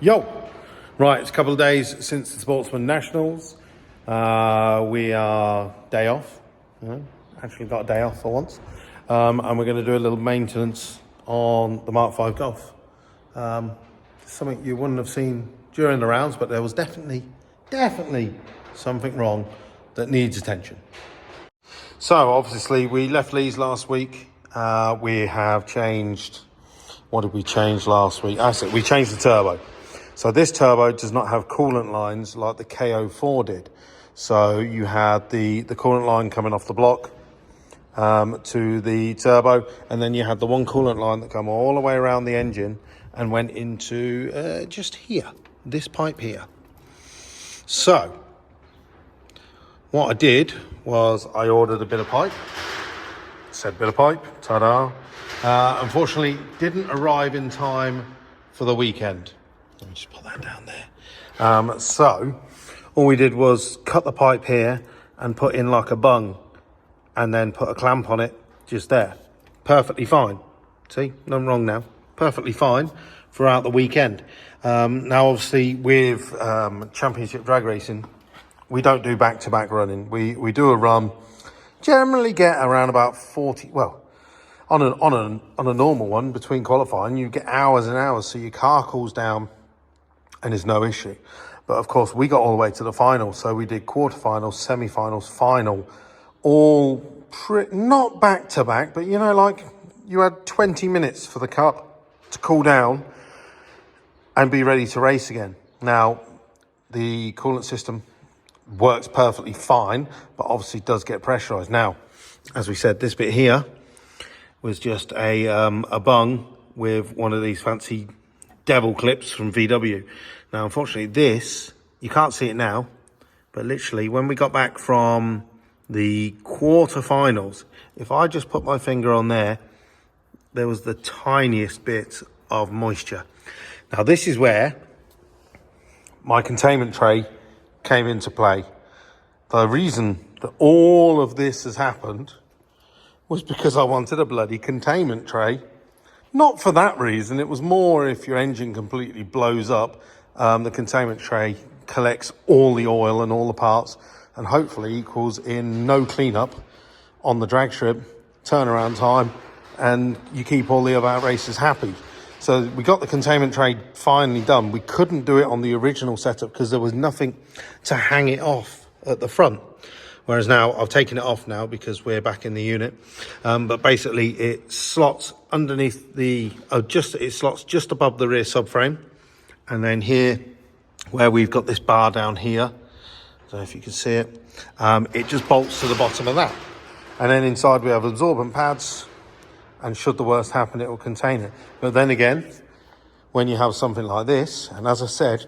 Yo! Right, it's a couple of days since the Sportsman Nationals. We are day off. Actually got a day off for once. And we're going to do a little maintenance on the Mark V Golf. Something you wouldn't have seen during the rounds, but there was definitely something wrong that needs attention. So obviously we left Lee's last week. We have changed, what did we change last week? We changed the turbo. So this turbo does not have coolant lines like the KO4 did. So you had the coolant line coming off the block to the turbo, and then you had the one coolant line that come all the way around the engine and went into just here, this pipe here. So what I did was I ordered a bit of pipe. Said bit of pipe, ta-da. Unfortunately, didn't arrive in time for the weekend. Let me just put that down there. So all we did was cut the pipe here and put in like a bung and then put a clamp on it just there. Perfectly fine. See, nothing wrong now. Perfectly fine throughout the weekend. Now, obviously, with championship drag racing, we don't do back-to-back running. We do a run, generally get around about 40, well, on a normal one between qualifying, you get hours and hours, so your car cools down and there's no issue. But of course, we got all the way to the final, so we did quarterfinals, semi-finals, final, all not back-to-back, but you know, like you had 20 minutes for the car to cool down and be ready to race again. Now, the coolant system works perfectly fine, but obviously does get pressurized. Now, as we said, this bit here was just a bung with one of these fancy devil clips from VW. Now, unfortunately, this, you can't see it now, but literally when we got back from the quarterfinals, if I just put my finger on there, there was the tiniest bit of moisture. Now, this is where my containment tray came into play. The reason that all of this has happened was because I wanted a bloody containment tray. Not for that reason, it was more if your engine completely blows up, the containment tray collects all the oil and all the parts and hopefully equals in no cleanup on the drag strip, turnaround time, and you keep all the other racers happy. So we got the containment tray finally done. We couldn't do it on the original setup because there was nothing to hang it off at the front. Whereas now I've taken it off now because we're back in the unit. But basically it slots underneath the, it slots just above the rear subframe. And then here, where we've got this bar down here, I don't know if you can see it, it just bolts to the bottom of that. And then inside we have absorbent pads, and should the worst happen, it will contain it. But then again, when you have something like this, and as I said,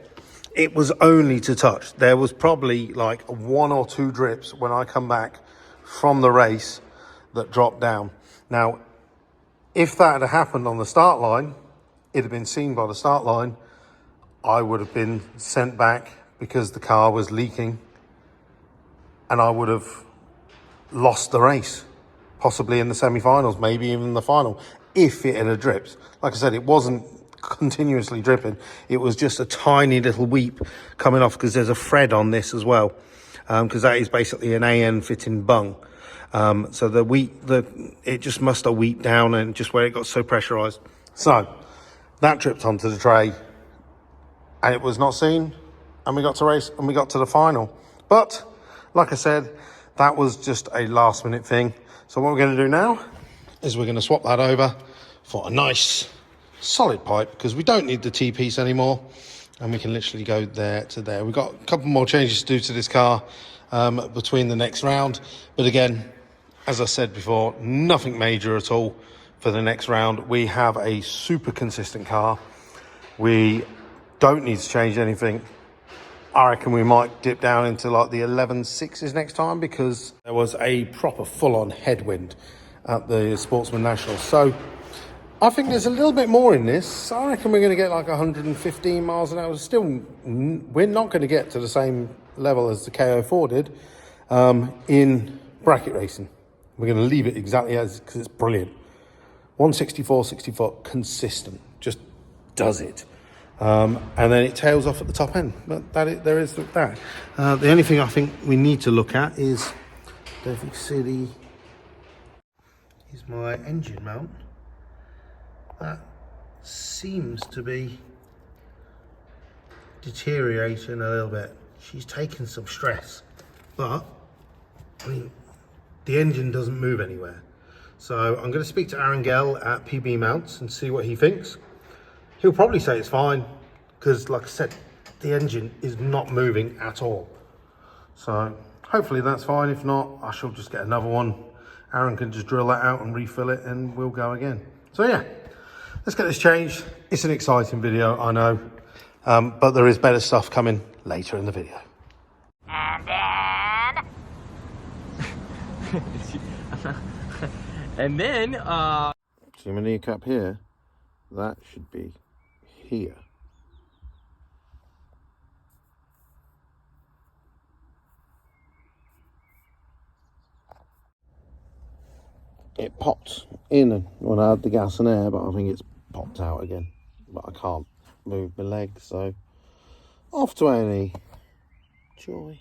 it was only to touch. There was probably like 1 or 2 drips when I come back from the race that dropped down. Now, if that had happened on the start line, it had been seen by the start line, I would have been sent back because the car was leaking and I would have lost the race, possibly in the semi-finals, maybe even the final, if it had dripped. Like I said, it wasn't continuously dripping. It was just a tiny little weep coming off because there's a thread on this as well, because that is basically an AN fitting bung. So it just must have weeped down and just where it got so pressurized. So that dripped onto the tray and it was not seen, and we got to race and we got to the final. But like I said, that was just a last minute thing. So what we're going to do now is we're going to swap that over for a nice solid pipe because we don't need the T-piece anymore, and we can literally go there to there. We've got a couple more changes to do to this car between the next round, but again, as I said before, nothing major at all for the next round. We have a super consistent car. We don't need to change anything. I reckon we might dip down into like the 11.6s next time because there was a proper full-on headwind at the Sportsman Nationals. So I think there's a little bit more in this. I reckon we're going to get like 115 miles an hour. Still, we're not going to get to the same level as the KO4 did in bracket racing. We're going to leave it exactly as, because it's brilliant. 164, 64, consistent, just does it. and then it tails off at the top end. But there is that. The only thing I think we need to look at is, don't you see is my engine mount. That seems to be deteriorating a little bit. She's taken some stress, but I mean, the engine doesn't move anywhere. So I'm going to speak to Aaron Gell at PB Mounts and see what he thinks. He'll probably say it's fine, because like I said, the engine is not moving at all. So hopefully that's fine. If not, I shall just get another one. Aaron can just drill that out and refill it and we'll go again. So yeah, let's get this changed. It's an exciting video, I know, but there is better stuff coming later in the video. And then... and then, See my kneecap here? That should be here. It popped in when I had the gas and air, but I think it's popped out again. But I can't move my legs, so off to A&E. Joy.